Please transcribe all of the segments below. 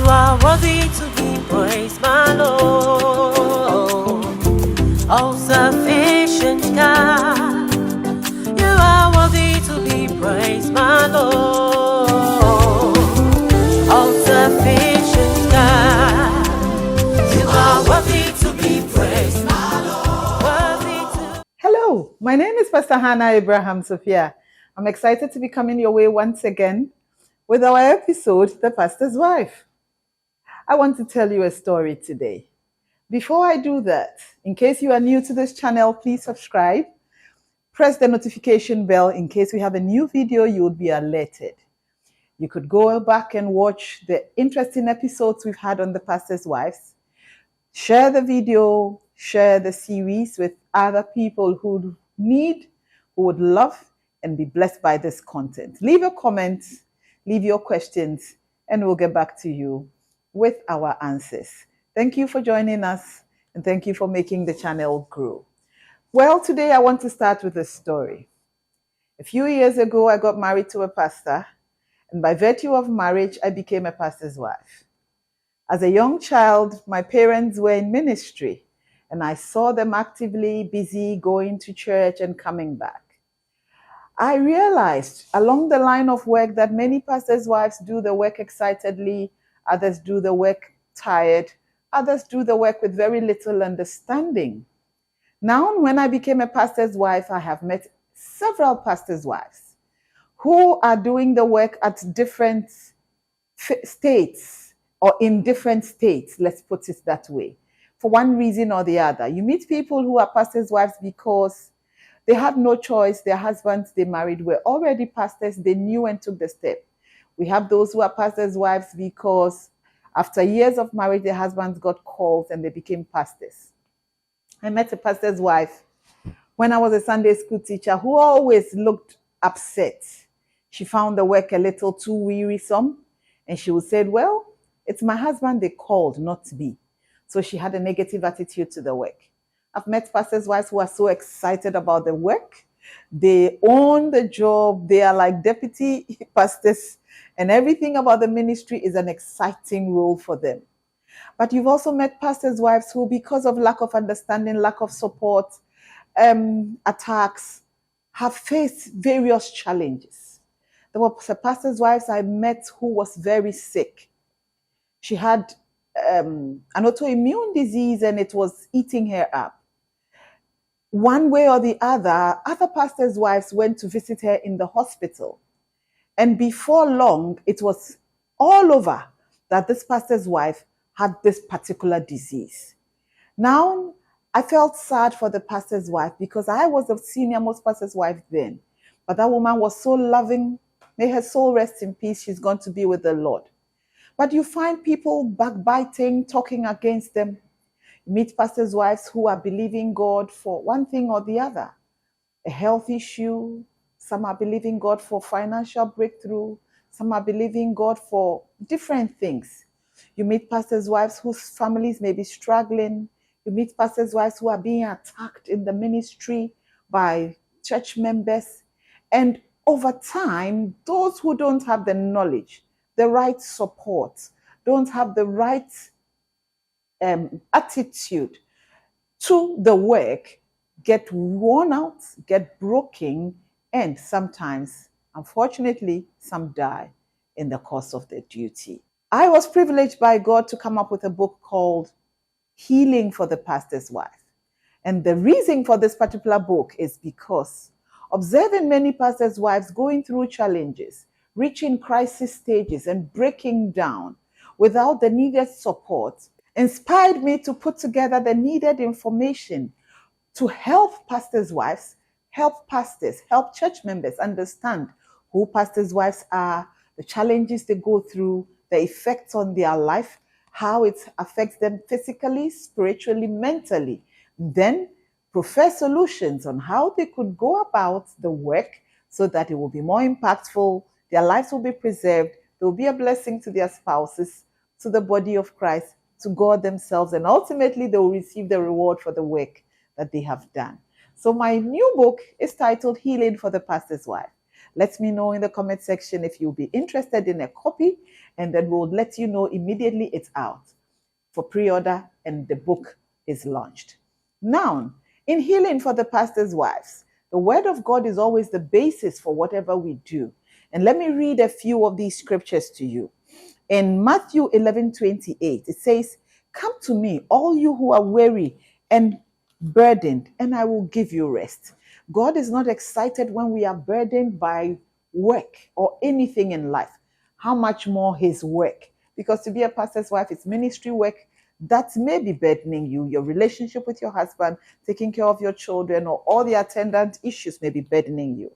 are worthy to be praised, my Lord. All sufficient God, you are worthy to be praised, my Lord. All sufficient God, you are worthy to be praised, my Lord. Worthy to. Hello, my name is Pastor Hannah Abrahams-Appiah. I'm excited to be coming your way once again with our episode, The Pastor's Wife. I want to tell you a story today. Before I do that, in case you are new to this channel, please subscribe. Press the notification bell in case we have a new video, you will be alerted. You could go back and watch the interesting episodes we've had on The Pastor's Wives. Share the video, share the series with other people who would love and be blessed by this content. Leave a comment, leave your questions, and we'll get back to you with our answers. Thank you for joining us, and thank you for making the channel grow. Well, today I want to start with a story. A few years ago, I got married to a pastor, and by virtue of marriage, I became a pastor's wife. As a young child, my parents were in ministry, and I saw them actively busy going to church and coming back. I realized along the line of work that many pastors' wives do the work excitedly, others do the work tired, others do the work with very little understanding. Now, when I became a pastor's wife, I have met several pastors' wives who are doing the work at different states or in different states, let's put it that way, for one reason or the other. You meet people who are pastors' wives because they had no choice. Their husbands they married were already pastors. They knew and took the step. We have those who are pastors' wives because after years of marriage, their husbands got called and they became pastors. I met a pastor's wife when I was a Sunday school teacher who always looked upset. She found the work a little too wearisome, and she would say, well, it's my husband they called, not me. So she had a negative attitude to the work. I've met pastors' wives who are so excited about the work. They own the job. They are like deputy pastors, and everything about the ministry is an exciting role for them. But you've also met pastors' wives who, because of lack of understanding, lack of support, attacks, have faced various challenges. There were pastors' wives I met who was very sick. She had an autoimmune disease and it was eating her up. One way or the other pastors' wives went to visit her in the hospital. And before long, it was all over that this pastor's wife had this particular disease. Now, I felt sad for the pastor's wife because I was the senior most pastor's wife then. But that woman was so loving. May her soul rest in peace. She's going to be with the Lord. But you find people backbiting, talking against them. You meet pastors' wives who are believing God for one thing or the other. A health issue. Some are believing God for financial breakthrough. Some are believing God for different things. You meet pastors' wives whose families may be struggling. You meet pastors' wives who are being attacked in the ministry by church members. And over time, those who don't have the knowledge, the right support, don't have the right attitude to the work, get worn out, get broken, and sometimes, unfortunately, some die in the course of their duty. I was privileged by God to come up with a book called Healing for the Pastor's Wife. And the reason for this particular book is because observing many pastors' wives going through challenges, reaching crisis stages and breaking down without the needed support inspired me to put together the needed information to help pastors' wives, help pastors, help church members understand who pastors' wives are, the challenges they go through, the effects on their life, how it affects them physically, spiritually, mentally. Then profess solutions on how they could go about the work so that it will be more impactful, their lives will be preserved, they will be a blessing to their spouses, to the body of Christ, to God themselves, and ultimately they will receive the reward for the work that they have done. So my new book is titled Healing for the Pastor's Wife. Let me know in the comment section if you'll be interested in a copy, and then we'll let you know immediately it's out for pre-order and the book is launched. Now, in Healing for the Pastor's Wives, the Word of God is always the basis for whatever we do. And let me read a few of these scriptures to you. In Matthew 11:28, it says, "Come to me, all you who are weary and burdened, and I will give you rest." God is not excited when we are burdened by work or anything in life. How much more his work? Because to be a pastor's wife, it's ministry work that may be burdening you. Your relationship with your husband, taking care of your children, or all the attendant issues may be burdening you.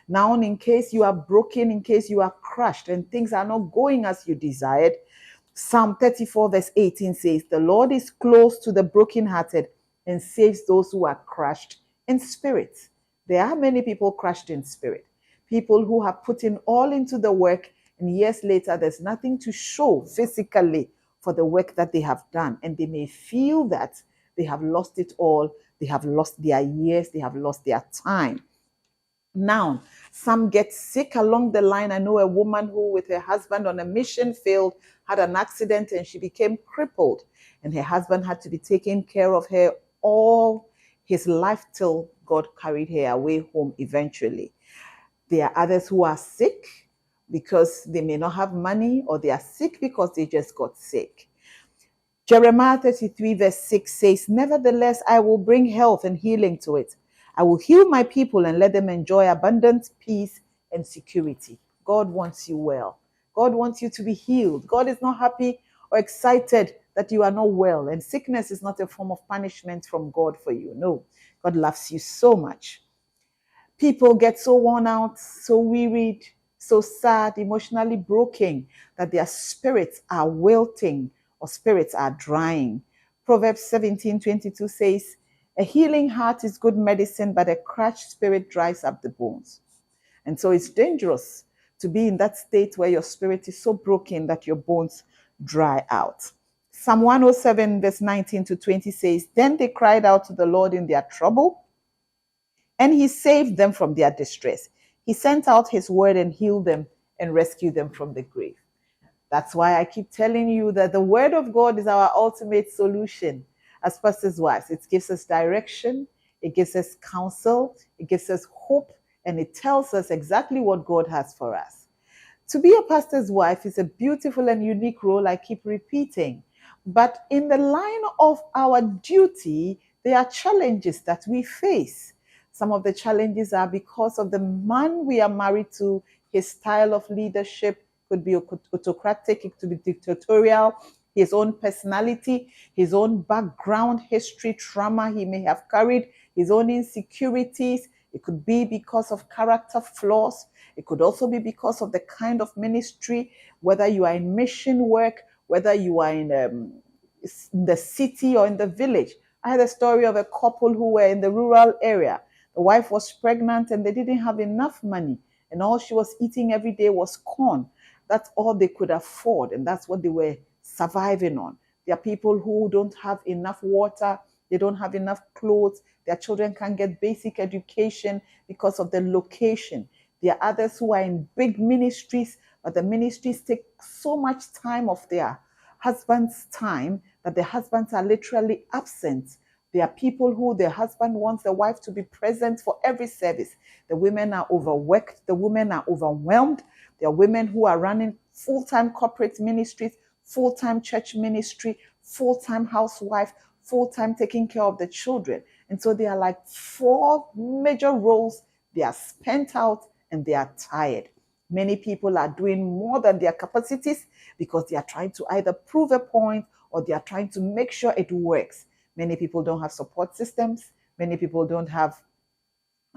Now, in case you are broken, in case you are crushed and things are not going as you desired, Psalm 34 verse 18 says, "The Lord is close to the brokenhearted and saves those who are crushed in spirit." There are many people crushed in spirit. People who have put in all into the work, and years later, there's nothing to show physically for the work that they have done. And they may feel that they have lost it all. They have lost their years. They have lost their time. Now, some get sick along the line. I know a woman who, with her husband on a mission field, had an accident and she became crippled. And her husband had to be taking care of her all his life till God carried her away home eventually. There are others who are sick because they may not have money, or they are sick because they just got sick. Jeremiah 33 verse 6 says, "Nevertheless, I will bring health and healing to it. I will heal my people and let them enjoy abundant peace and security." God wants you well. God wants you to be healed. God is not happy or excited that you are not well. And sickness is not a form of punishment from God for you. No, God loves you so much. People get so worn out, so wearied, so sad, emotionally broken, that their spirits are wilting or spirits are drying. Proverbs 17:22 says, "A healing heart is good medicine, but a crushed spirit dries up the bones." And so it's dangerous to be in that state where your spirit is so broken that your bones dry out. Psalm 107 verse 19 to 20 says, "Then they cried out to the Lord in their trouble, and he saved them from their distress. He sent out his word and healed them and rescued them from the grave." That's why I keep telling you that the word of God is our ultimate solution as pastors' wives. It gives us direction, it gives us counsel, it gives us hope, and it tells us exactly what God has for us. To be a pastor's wife is a beautiful and unique role, I keep repeating. But in the line of our duty, there are challenges that we face. Some of the challenges are because of the man we are married to, his style of leadership could be autocratic, it could be dictatorial, his own personality, his own background, history, trauma he may have carried, his own insecurities. It could be because of character flaws. It could also be because of the kind of ministry, whether you are in mission work, whether you are in the city or in the village. I had a story of a couple who were in the rural area. The wife was pregnant and they didn't have enough money, and all she was eating every day was corn. That's all they could afford, and that's what they were surviving on. There are people who don't have enough water, they don't have enough clothes, their children can't get basic education because of the location. There are others who are in big ministries, but the ministries take so much time of their husband's time that the husbands are literally absent. There are people who the husband wants the wife to be present for every service. The women are overworked. The women are overwhelmed. There are women who are running full-time corporate ministries, full-time church ministry, full-time housewife, full-time taking care of the children. And so they are like 4 major roles. They are spent out and they are tired. Many people are doing more than their capacities because they are trying to either prove a point or they are trying to make sure it works. Many people don't have support systems. Many people don't have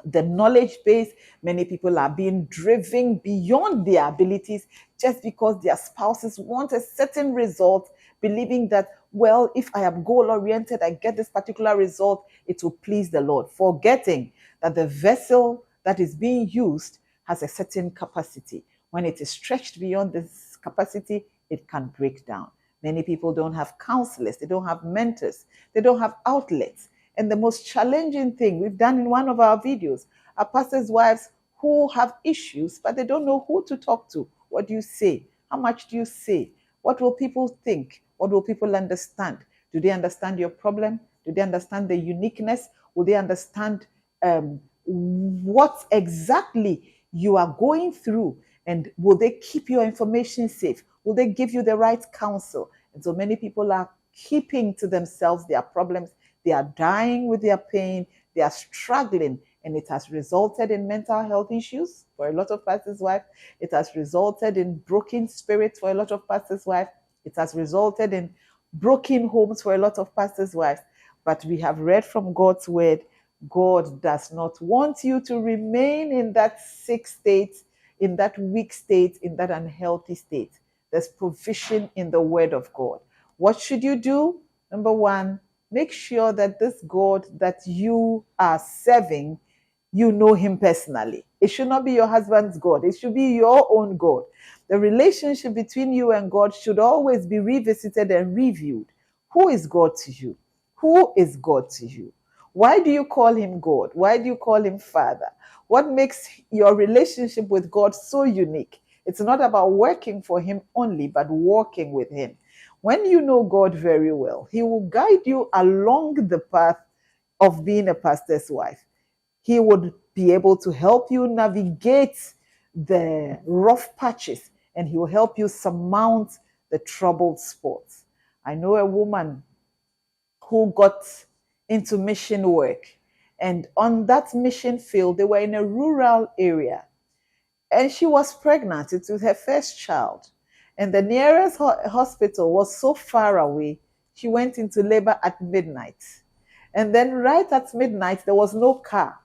the knowledge base. Many people are being driven beyond their abilities just because their spouses want a certain result, believing that, well, if I am goal-oriented, I get this particular result, it will please the Lord, forgetting that the vessel that is being used has a certain capacity. When it is stretched beyond this capacity, it can break down. Many people don't have counselors, they don't have mentors, they don't have outlets. And the most challenging thing we've done in one of our videos are pastors' wives who have issues, but they don't know who to talk to. What do you say? How much do you say? What will people think? What will people understand? Do they understand your problem? Do they understand the uniqueness? Will they understand what exactly you are going through? And will they keep your information safe? Will they give you the right counsel? And so many people are keeping to themselves their problems. They are dying with their pain. They are struggling. And it has resulted in mental health issues for a lot of pastors' wives. It has resulted in broken spirits for a lot of pastors' wives. It has resulted in broken homes for a lot of pastors' wives. But we have read from God's word, God does not want you to remain in that sick state, in that weak state, in that unhealthy state. There's provision in the word of God. What should you do? Number one, make sure that this God that you are serving, you know him personally. It should not be your husband's God. It should be your own God. The relationship between you and God should always be revisited and reviewed. Who is God to you? Who is God to you? Why do you call him God? Why do you call him Father? What makes your relationship with God so unique? It's not about working for him only, but walking with him. When you know God very well, he will guide you along the path of being a pastor's wife. He would be able to help you navigate the rough patches, and he will help you surmount the troubled spots. I know a woman who got into mission work, and on that mission field, they were in a rural area, and she was pregnant. It was her first child, and the nearest hospital was so far away. She went into labor at midnight, and then right at midnight, there was no car.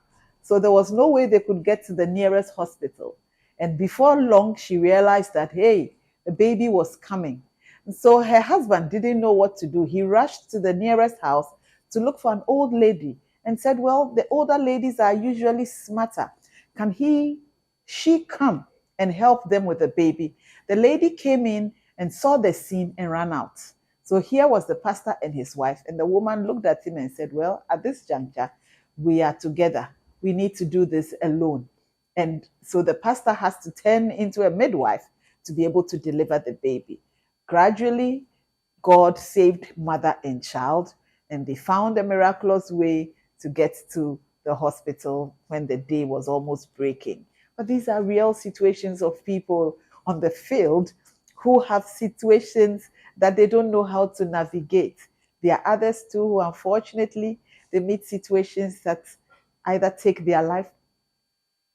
So there was no way they could get to the nearest hospital. And before long, she realized that, hey, the baby was coming. And so her husband didn't know what to do. He rushed to the nearest house to look for an old lady and said, well, the older ladies are usually smarter. Can she come and help them with the baby? The lady came in and saw the scene and ran out. So here was the pastor and his wife. And the woman looked at him and said, well, at this juncture, we are together. We need to do this alone. And so the pastor has to turn into a midwife to be able to deliver the baby. Gradually, God saved mother and child, and they found a miraculous way to get to the hospital when the day was almost breaking. But these are real situations of people on the field who have situations that they don't know how to navigate. There are others too who, unfortunately, they meet situations that either take their life,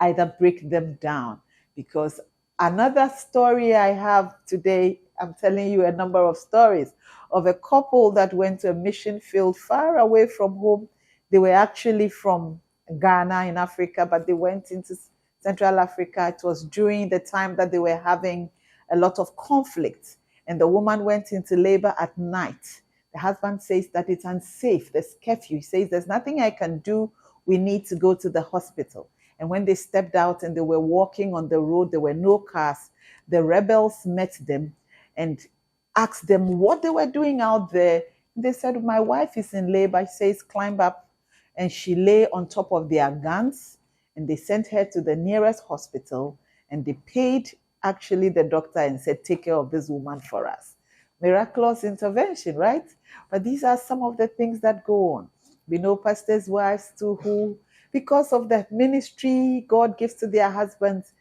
either break them down. Because another story I have today, I'm telling you a number of stories of a couple that went to a mission field far away from home. They were actually from Ghana in Africa, but they went into Central Africa. It was during the time that they were having a lot of conflict, and the woman went into labor at night. The husband says that it's unsafe. There's curfew. He says, there's nothing I can do. We need to go to the hospital. And when they stepped out and they were walking on the road, there were no cars. The rebels met them and asked them what they were doing out there. They said, my wife is in labor. He says, climb up. And she lay on top of their guns, and they sent her to the nearest hospital, and they paid actually the doctor and said, take care of this woman for us. Miraculous intervention, right? But these are some of the things that go on. We know pastors' wives too who, because of the ministry God gives to their husbands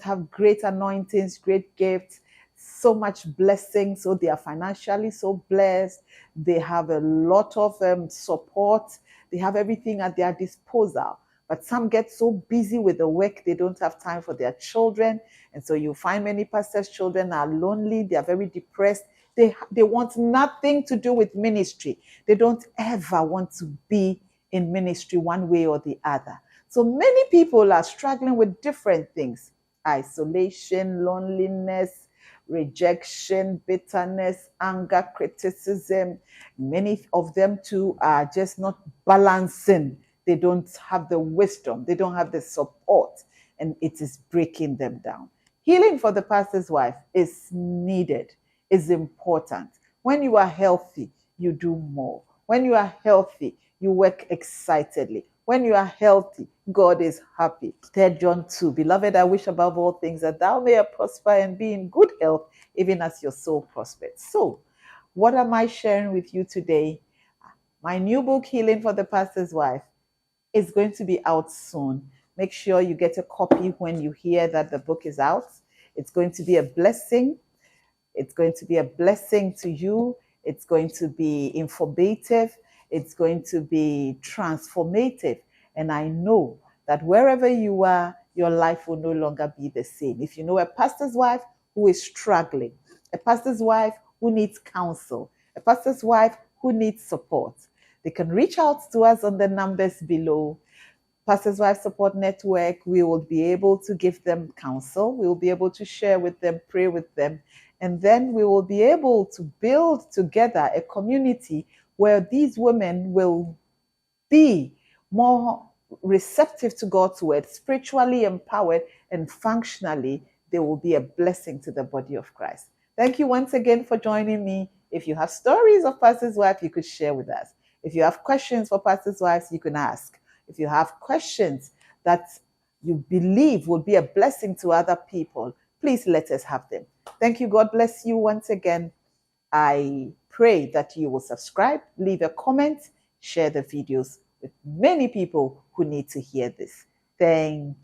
have great anointings, great gifts, so much blessing. So they are financially so blessed. They have a lot of support. They have everything at their disposal. But some get so busy with the work, they don't have time for their children. And so you find many pastors' children are lonely. They are very depressed. They want nothing to do with ministry. They don't ever want to be in ministry one way or the other. So many people are struggling with different things: isolation, loneliness, rejection, bitterness, anger, criticism. Many of them too are just not balancing. They don't have the wisdom. They don't have the support, and it is breaking them down. Healing for the pastor's wife is needed, is important. When you are healthy, you do more. When you are healthy, you work excitedly. When you are healthy, God is happy. 3 John 2, beloved, I wish above all things that thou mayest prosper and be in good health, even as your soul prospers. So, what am I sharing with you today? My new book, Healing for the Pastor's Wife, is going to be out soon. Make sure you get a copy when you hear that the book is out. It's going to be a blessing. It's going to be a blessing to you. It's going to be informative. It's going to be transformative. And I know that wherever you are, your life will no longer be the same. If you know a pastor's wife who is struggling, a pastor's wife who needs counsel, a pastor's wife who needs support, they can reach out to us on the numbers below. Pastors Wife Support Network, we will be able to give them counsel. We will be able to share with them, pray with them. And then we will be able to build together a community where these women will be more receptive to God's word, spiritually empowered, and functionally, they will be a blessing to the body of Christ. Thank you once again for joining me. If you have stories of Pastor's Wife, you could share with us. If you have questions for Pastor's Wives, you can ask. If you have questions that you believe will be a blessing to other people, please let us have them. Thank you. God bless you once again. I pray that you will subscribe, leave a comment, share the videos with many people who need to hear this. Thank you.